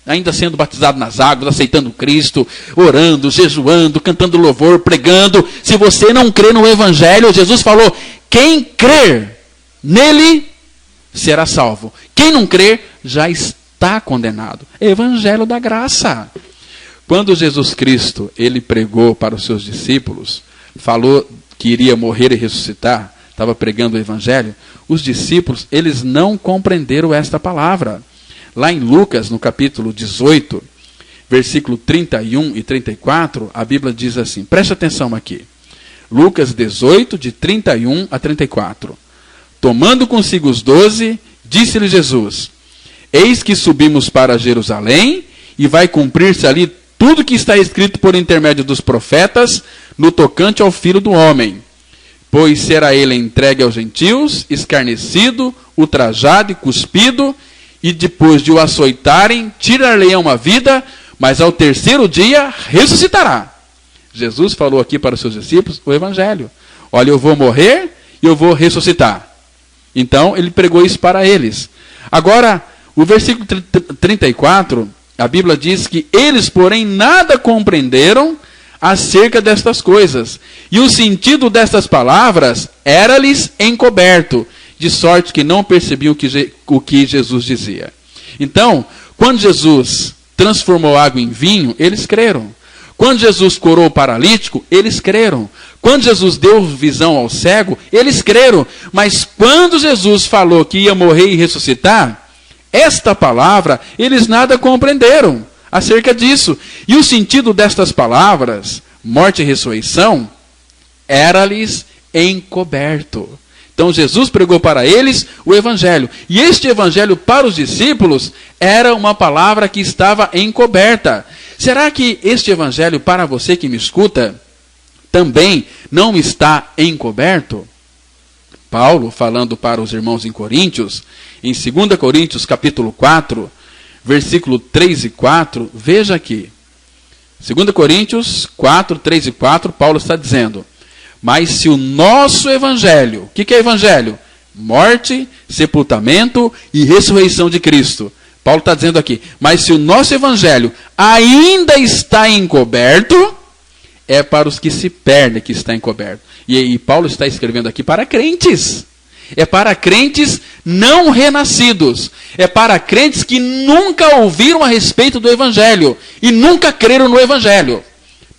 Ainda sendo batizado nas águas, aceitando Cristo, orando, jejuando, cantando louvor, pregando. Se você não crê no Evangelho, Jesus falou, quem crer nele será salvo. Quem não crer já está condenado. Evangelho da graça. Quando Jesus Cristo, ele pregou para os seus discípulos, falou que iria morrer e ressuscitar, estava pregando o Evangelho, os discípulos, eles não compreenderam esta palavra. Lá em Lucas, no capítulo 18, versículo 31 e 34, a Bíblia diz assim, preste atenção aqui. Lucas 18, de 31 a 34. Tomando consigo os 12, disse-lhe Jesus, eis que subimos para Jerusalém, e vai cumprir-se ali tudo que está escrito por intermédio dos profetas, no tocante ao Filho do Homem. Pois será ele entregue aos gentios, escarnecido, ultrajado e cuspido, e depois de o açoitarem, tirar-lhe-ão a vida, mas ao terceiro dia ressuscitará. Jesus falou aqui para os seus discípulos o Evangelho. Olha, eu vou morrer e eu vou ressuscitar. Então, ele pregou isso para eles. Agora, o versículo 34, a Bíblia diz que eles, porém, nada compreenderam acerca destas coisas. E o sentido destas palavras era-lhes encoberto, de sorte que não percebiam o que Jesus dizia. Então, quando Jesus transformou água em vinho, eles creram. Quando Jesus curou o paralítico, eles creram. Quando Jesus deu visão ao cego, eles creram. Mas quando Jesus falou que ia morrer e ressuscitar, esta palavra, eles nada compreenderam acerca disso. E o sentido destas palavras, morte e ressurreição, era-lhes encoberto. Então Jesus pregou para eles o Evangelho. E este Evangelho para os discípulos era uma palavra que estava encoberta. Será que este Evangelho para você que me escuta também não está encoberto? Paulo, falando para os irmãos em Coríntios, em 2 Coríntios capítulo 4, versículo 3 e 4, veja aqui. 2 Coríntios 4, 3 e 4, Paulo está dizendo, mas se o nosso Evangelho, o que é Evangelho? Morte, sepultamento e ressurreição de Cristo. Paulo está dizendo aqui, mas se o nosso Evangelho ainda está encoberto, é para os que se perdem que está encoberto. E Paulo está escrevendo aqui para crentes. É para crentes não renascidos. É para crentes que nunca ouviram a respeito do Evangelho e nunca creram no Evangelho.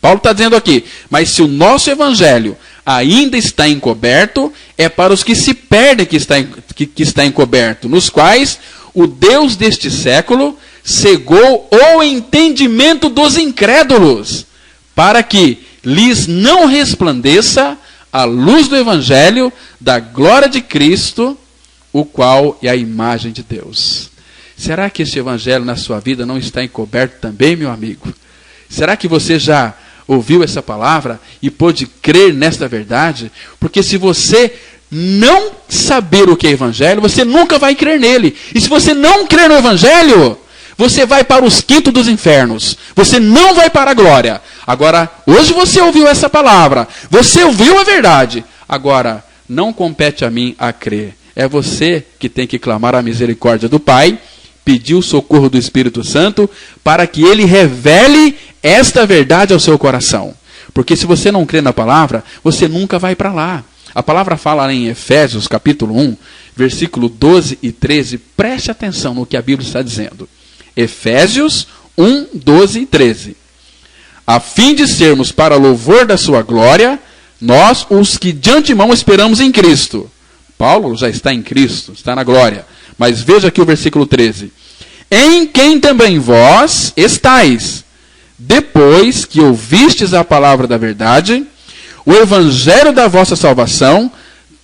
Paulo está dizendo aqui, mas se o nosso Evangelho ainda está encoberto, é para os que se perdem que está encoberto, nos quais o Deus deste século cegou o entendimento dos incrédulos, para que lhes não resplandeça a luz do Evangelho da glória de Cristo, o qual é a imagem de Deus. Será que este Evangelho na sua vida não está encoberto também, meu amigo? Será que você já ouviu essa palavra e pôde crer nesta verdade? Porque se você não saber o que é Evangelho, você nunca vai crer nele. E se você não crer no Evangelho, você vai para os quintos dos infernos. Você não vai para a glória. Agora, hoje você ouviu essa palavra. Você ouviu a verdade. Agora, não compete a mim a crer. é você que tem que clamar a misericórdia do Pai, pedir o socorro do Espírito Santo, para que Ele revele esta verdade ao seu coração. Porque se você não crê na palavra, você nunca vai para lá. A palavra fala em Efésios capítulo 1, versículo 12 e 13. Preste atenção no que a Bíblia está dizendo. Efésios 1, 12 e 13. A fim de sermos para louvor da sua glória, nós os que de antemão esperamos em Cristo. Paulo já está em Cristo, está na glória. Mas veja aqui o versículo 13. Em quem também vós estáis, depois que ouvistes a palavra da verdade, o evangelho da vossa salvação,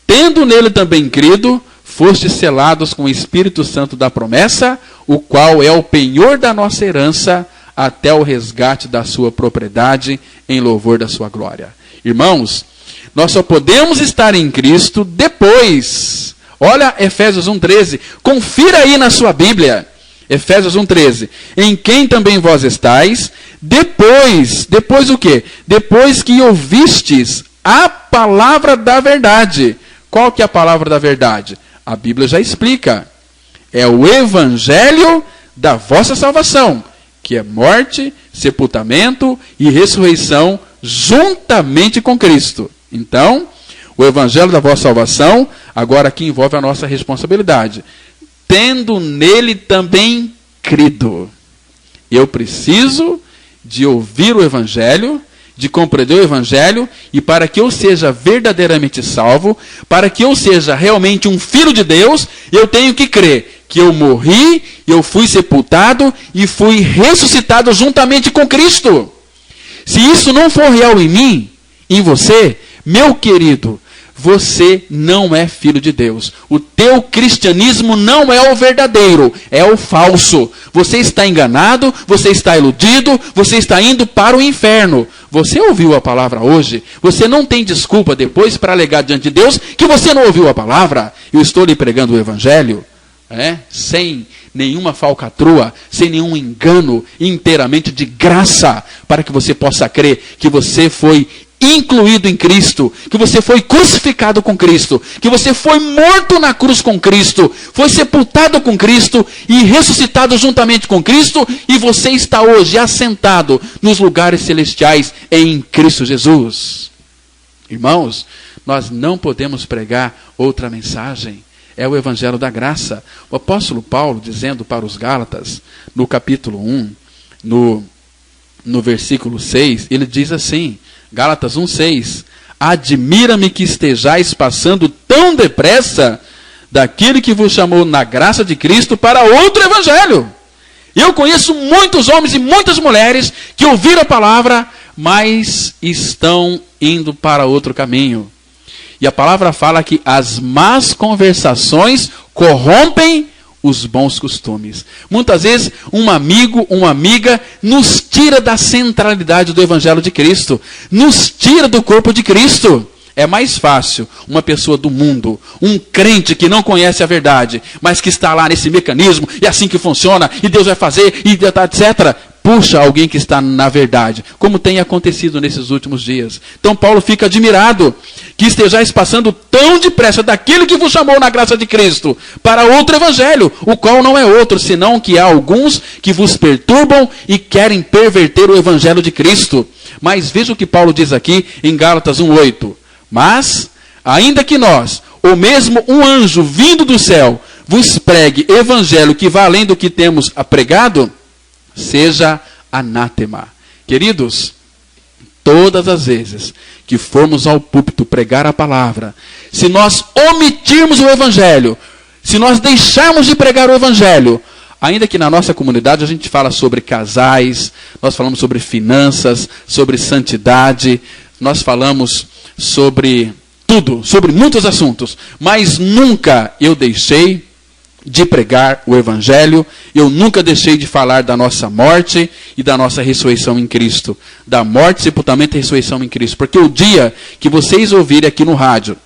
tendo nele também crido, fostes selados com o Espírito Santo da promessa, o qual é o penhor da nossa herança, até o resgate da sua propriedade, em louvor da sua glória. Irmãos, nós só podemos estar em Cristo depois. Olha Efésios 1,13. Confira aí na sua Bíblia. Efésios 1,13. Em quem também vós estáis, depois o quê? Depois que ouvistes a palavra da verdade. Qual que é a palavra da verdade? A Bíblia já explica. É o evangelho da vossa salvação, que é morte, sepultamento e ressurreição juntamente com Cristo. Então, o evangelho da vossa salvação, agora aqui envolve a nossa responsabilidade. Tendo nele também crido. Eu preciso de ouvir o evangelho, de compreender o evangelho, e para que eu seja verdadeiramente salvo, para que eu seja realmente um filho de Deus, eu tenho que crer que eu morri, eu fui sepultado e fui ressuscitado juntamente com Cristo. Se isso não for real em mim, em você, meu querido, você não é filho de Deus. O teu cristianismo não é o verdadeiro, é o falso. Você está enganado, você está iludido, você está indo para o inferno. Você ouviu a palavra hoje? Você não tem desculpa depois para alegar diante de Deus que você não ouviu a palavra. Eu estou lhe pregando o evangelho, sem nenhuma falcatrua, sem nenhum engano, inteiramente de graça, para que você possa crer que você foi incluído em Cristo, que você foi crucificado com Cristo, que você foi morto na cruz com Cristo, foi sepultado com Cristo e ressuscitado juntamente com Cristo, e você está hoje assentado nos lugares celestiais em Cristo Jesus. Irmãos, nós não podemos pregar outra mensagem. É o evangelho da graça. O apóstolo Paulo, dizendo para os Gálatas, no capítulo 1, no versículo 6, ele diz assim, Gálatas 1,6, admira-me que estejais passando tão depressa daquele que vos chamou na graça de Cristo para outro evangelho. Eu conheço muitos homens e muitas mulheres que ouviram a palavra, mas estão indo para outro caminho. E a palavra fala que as más conversações corrompem os bons costumes. Muitas vezes, um amigo, uma amiga, nos tira da centralidade do Evangelho de Cristo. Nos tira do corpo de Cristo. É mais fácil uma pessoa do mundo, um crente que não conhece a verdade, mas que está lá nesse mecanismo, e assim que funciona, e Deus vai fazer, e etc., puxa alguém que está na verdade, como tem acontecido nesses últimos dias. Então Paulo fica admirado que estejais passando tão depressa daquilo que vos chamou na graça de Cristo para outro evangelho, o qual não é outro, senão que há alguns que vos perturbam e querem perverter o evangelho de Cristo. Mas veja o que Paulo diz aqui em Gálatas 1,8. Mas, ainda que nós, ou mesmo um anjo vindo do céu, vos pregue evangelho que vá além do que temos pregado, seja anátema. Queridos, todas as vezes que formos ao púlpito pregar a palavra, se nós omitirmos o evangelho, se nós deixarmos de pregar o evangelho, ainda que na nossa comunidade a gente fala sobre casais, nós falamos sobre finanças, sobre santidade, nós falamos sobre tudo, sobre muitos assuntos, mas nunca eu deixei de pregar o evangelho, eu nunca deixei de falar da nossa morte e da nossa ressurreição em Cristo, da morte, sepultamento e ressurreição em Cristo, porque o dia que vocês ouvirem aqui no rádio,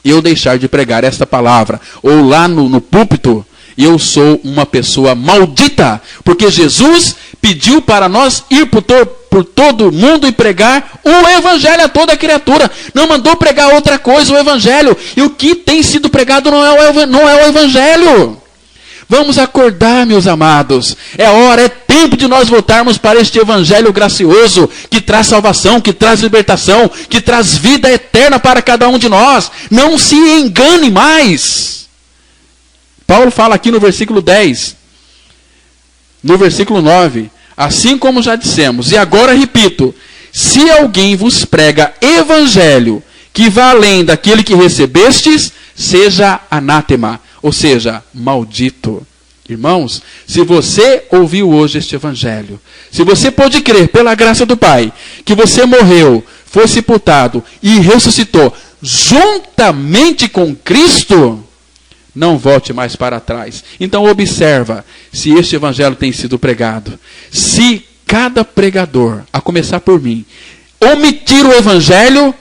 eu deixar de pregar esta palavra, ou lá no púlpito, eu sou uma pessoa maldita, porque Jesus pediu para nós ir por todo mundo e pregar o evangelho a toda criatura. Não mandou pregar outra coisa, o evangelho. E o que tem sido pregado não é o evangelho. Vamos acordar, meus amados. É hora, é tempo de nós voltarmos para este evangelho gracioso, que traz salvação, que traz libertação, que traz vida eterna para cada um de nós. Não se engane mais. Paulo fala aqui no versículo 10, no versículo 9, assim como já dissemos, e agora repito, se alguém vos prega evangelho que vá além daquele que recebestes, seja anátema, ou seja, maldito. Irmãos, se você ouviu hoje este evangelho, se você pode crer pela graça do Pai, que você morreu, foi sepultado e ressuscitou juntamente com Cristo, não volte mais para trás. Então observa se este evangelho tem sido pregado. Se cada pregador, a começar por mim, omitir o evangelho,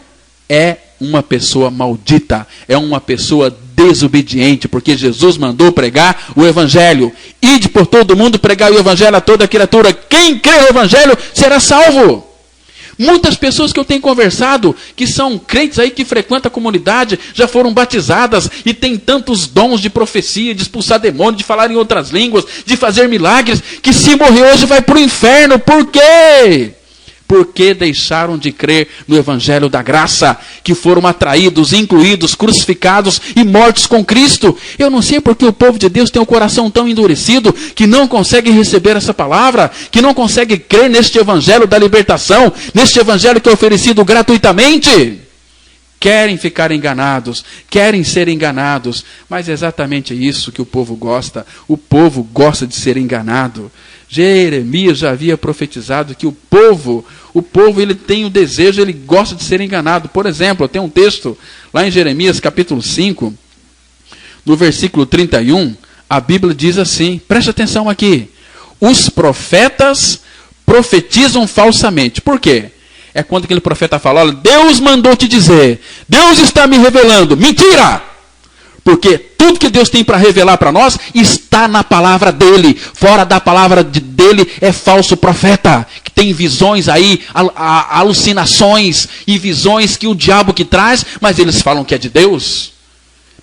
é uma pessoa maldita, é uma pessoa desobediente, porque Jesus mandou pregar o evangelho. Ide por todo mundo pregar o evangelho a toda criatura. Quem crê no evangelho será salvo. Muitas pessoas que eu tenho conversado, que são crentes aí, que frequentam a comunidade, já foram batizadas e têm tantos dons de profecia, de expulsar demônios, de falar em outras línguas, de fazer milagres, que se morrer hoje vai para o inferno. Por quê? Porque deixaram de crer no evangelho da graça, que foram atraídos, incluídos, crucificados e mortos com Cristo. Eu não sei porque o povo de Deus tem o coração tão endurecido, que não consegue receber essa palavra, que não consegue crer neste evangelho da libertação, neste evangelho que é oferecido gratuitamente. Querem ficar enganados, querem ser enganados, mas é exatamente isso que o povo gosta. O povo gosta de ser enganado. Jeremias já havia profetizado que o povo ele tem o desejo, ele gosta de ser enganado. Por exemplo, eu tenho um texto lá em Jeremias capítulo 5, no versículo 31, a Bíblia diz assim, preste atenção aqui, os profetas profetizam falsamente. Por quê? É quando aquele profeta fala, olha, Deus mandou te dizer, Deus está me revelando. Mentira! Porque tudo que Deus tem para revelar para nós está na palavra dele. Fora da palavra dele é falso profeta, que tem visões aí, alucinações e visões que o diabo que traz, mas eles falam que é de Deus.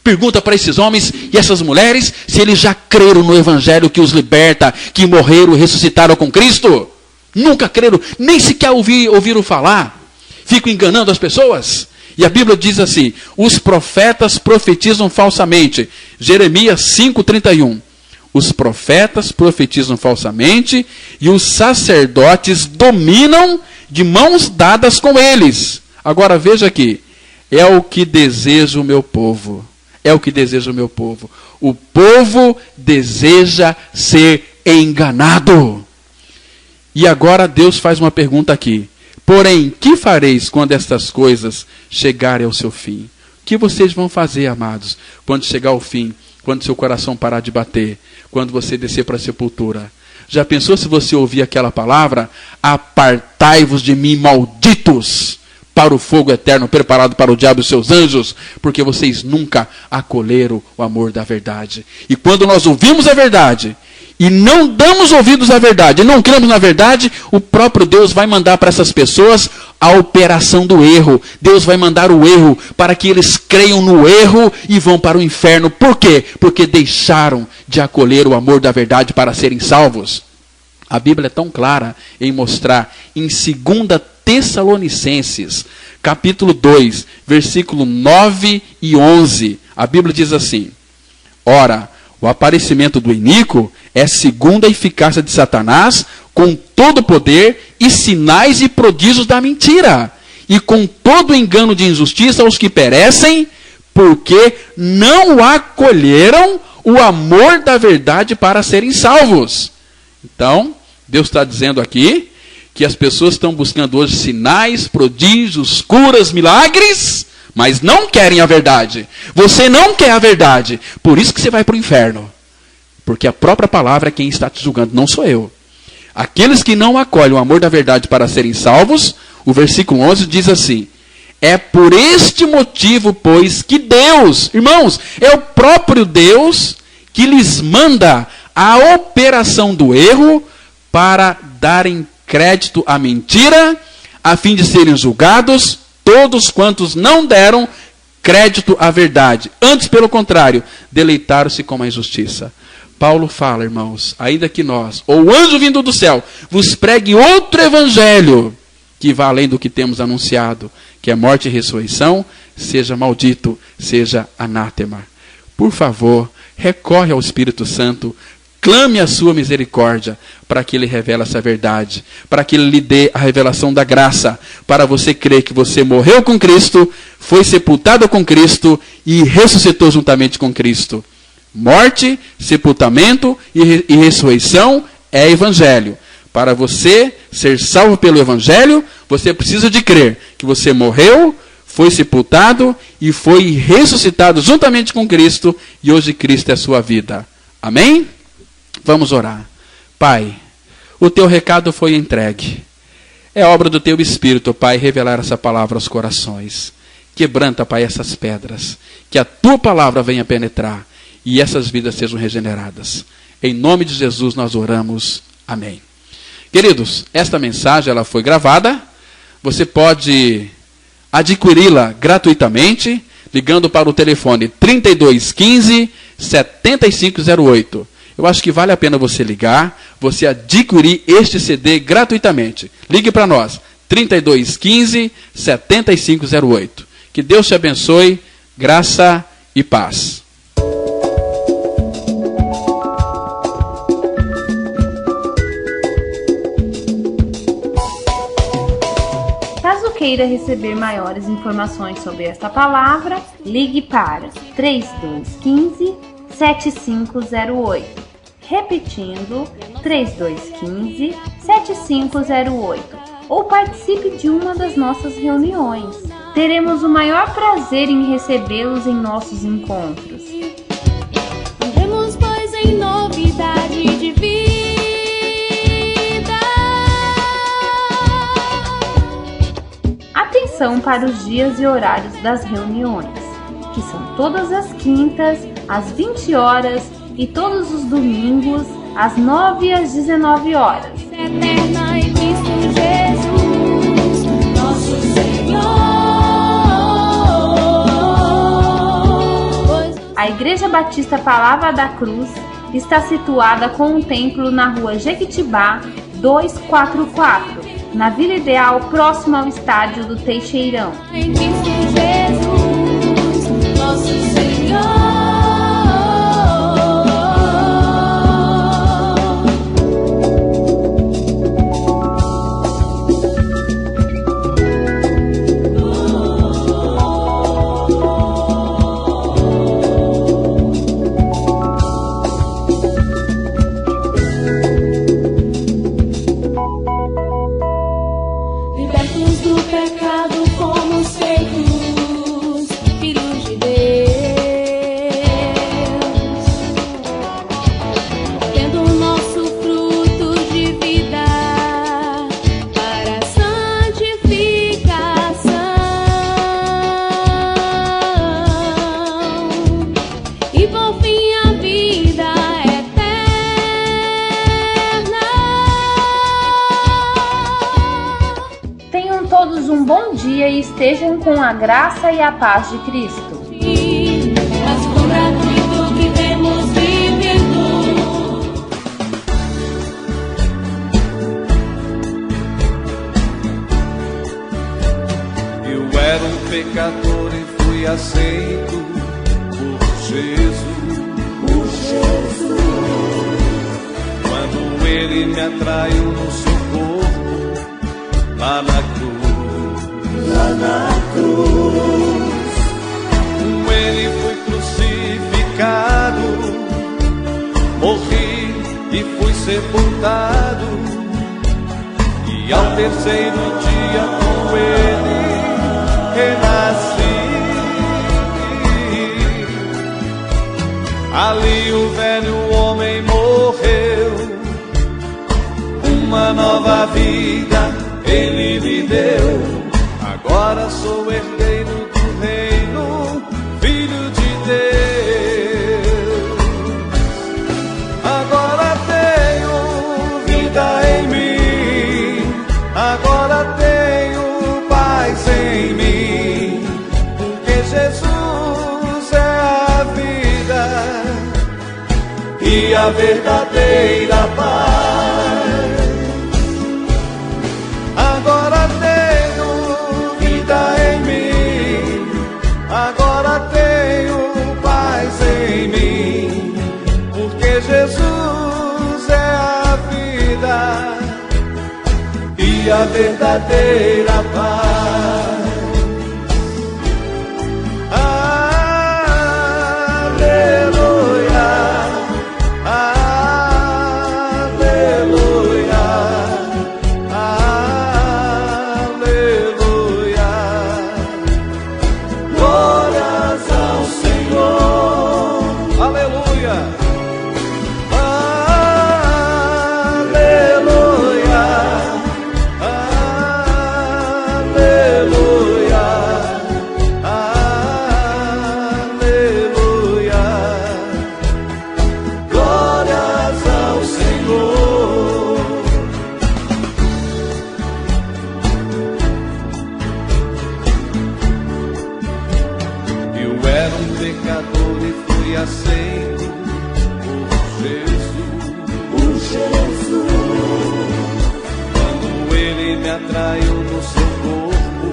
Pergunta para esses homens e essas mulheres se eles já creram no evangelho que os liberta, que morreram e ressuscitaram com Cristo. Nunca creram, nem sequer ouviram falar. Ficam enganando as pessoas. E a Bíblia diz assim, os profetas profetizam falsamente. Jeremias 5,31. Os profetas profetizam falsamente e os sacerdotes dominam de mãos dadas com eles. Agora veja aqui, é o que deseja o meu povo. É o que deseja o meu povo. O povo deseja ser enganado. E agora Deus faz uma pergunta aqui. Porém, que fareis quando estas coisas chegarem ao seu fim? O que vocês vão fazer, amados, quando chegar ao fim? Quando seu coração parar de bater? Quando você descer para a sepultura? Já pensou se você ouvir aquela palavra? Apartai-vos de mim, malditos, para o fogo eterno preparado para o diabo e seus anjos, porque vocês nunca acolheram o amor da verdade. E quando nós ouvimos a verdade e não damos ouvidos à verdade, e não cremos na verdade, o próprio Deus vai mandar para essas pessoas a operação do erro. Deus vai mandar o erro para que eles creiam no erro e vão para o inferno. Por quê? Porque deixaram de acolher o amor da verdade para serem salvos. A Bíblia é tão clara em mostrar em 2 Tessalonicenses, capítulo 2, versículo 9 e 11. A Bíblia diz assim, ora, o aparecimento do iníquo é segundo a eficácia de Satanás, com todo o poder e sinais e prodígios da mentira, e com todo o engano de injustiça aos que perecem, porque não acolheram o amor da verdade para serem salvos. Então, Deus está dizendo aqui que as pessoas estão buscando hoje sinais, prodígios, curas, milagres, mas não querem a verdade. Você não quer a verdade, por isso que você vai para o inferno. Porque a própria palavra é quem está te julgando, não sou eu. Aqueles que não acolhem o amor da verdade para serem salvos, o versículo 11 diz assim, é por este motivo, pois, que Deus, irmãos, é o próprio Deus que lhes manda a operação do erro para darem crédito à mentira, a fim de serem julgados todos quantos não deram crédito à verdade. Antes, pelo contrário, deleitaram-se com a injustiça. Paulo fala, irmãos, ainda que nós, ou o anjo vindo do céu, vos pregue outro evangelho, que vá além do que temos anunciado, que é morte e ressurreição, seja maldito, seja anátema. Por favor, recorre ao Espírito Santo, clame a sua misericórdia, para que Ele revele essa verdade, para que Ele lhe dê a revelação da graça, para você crer que você morreu com Cristo, foi sepultado com Cristo e ressuscitou juntamente com Cristo. Morte, sepultamento e ressurreição é evangelho. Para você ser salvo pelo evangelho, você precisa de crer que você morreu, foi sepultado e foi ressuscitado juntamente com Cristo, e hoje Cristo é a sua vida. Amém? Vamos orar. Pai, o teu recado foi entregue. É obra do teu Espírito, Pai, revelar essa palavra aos corações. Quebranta, Pai, essas pedras. Que a tua palavra venha penetrar e essas vidas sejam regeneradas. Em nome de Jesus nós oramos. Amém. Queridos, esta mensagem ela foi gravada. Você pode adquiri-la gratuitamente, ligando para o telefone 3215-7508. Eu acho que vale a pena você ligar, você adquirir este CD gratuitamente. Ligue para nós, 3215-7508. Que Deus te abençoe, graça e paz. Caso queira receber maiores informações sobre esta palavra, ligue para 3215-7508. Repetindo, 3215-7508. Ou participe de uma das nossas reuniões. Teremos o maior prazer em recebê-los em nossos encontros. Andemos, pois, em novidade de vida. Atenção para os dias e horários das reuniões, que são todas as quintas, às 20 horas e todos os domingos, às 9 e às 19 horas. Eterna em Cristo Jesus, nosso Senhor. A Igreja Batista Palavra da Cruz está situada com um templo na rua Jequitibá 244, na Vila Ideal, próximo ao estádio do Teixeirão. Em Cristo Jesus, nosso Senhor. Libertos do pecado, fomos feitos filhos de Deus, tendo o nosso fruto de vida para a santificação e por fim a vida eterna. Tenham todos um bom dia e estejam com a graça e a paz de Cristo. Mas com gratuito que temos vivido. Eu era um pecador e fui aceito por Jesus. Quando Ele me atraiu no seu corpo, lá na cruz. Com Ele fui crucificado, morri e fui sepultado, e ao terceiro dia com Ele renasci. Ali o velho homem morreu, uma nova vida Ele me deu. Agora sou herdeiro do reino, filho de Deus. Agora tenho vida a verdadeira paz. Agora tenho vida em mim, agora tenho paz em mim, porque Jesus é a vida e a verdadeira paz. Atraiu no seu corpo,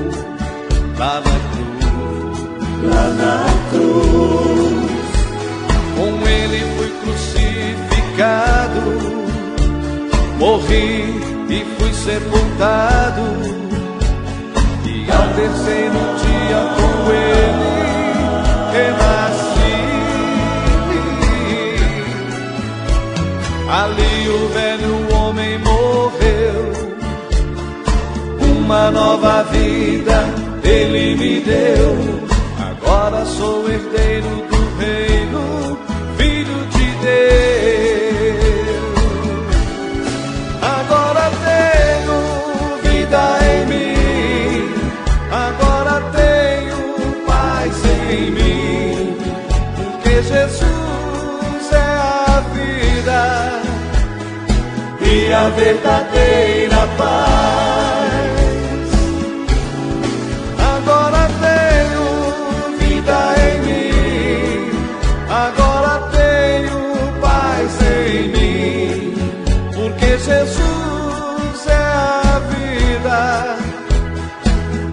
lá na cruz. Com ele fui crucificado, morri e fui sepultado, e ao terceiro dia com ele renasci. Ali o velho homem morreu, uma nova vida Ele me deu. Agora sou herdeiro do reino, filho de Deus. Agora tenho vida em mim, agora tenho paz em mim, porque Jesus é a vida e a verdadeira paz. Jesus é a vida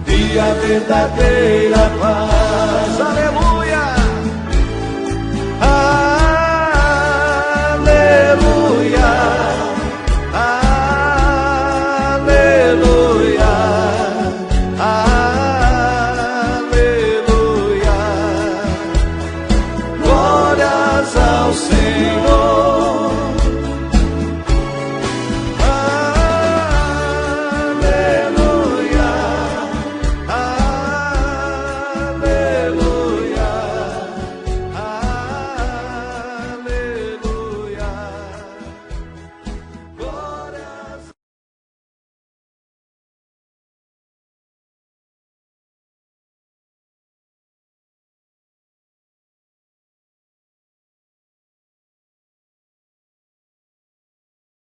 e a verdadeira paz.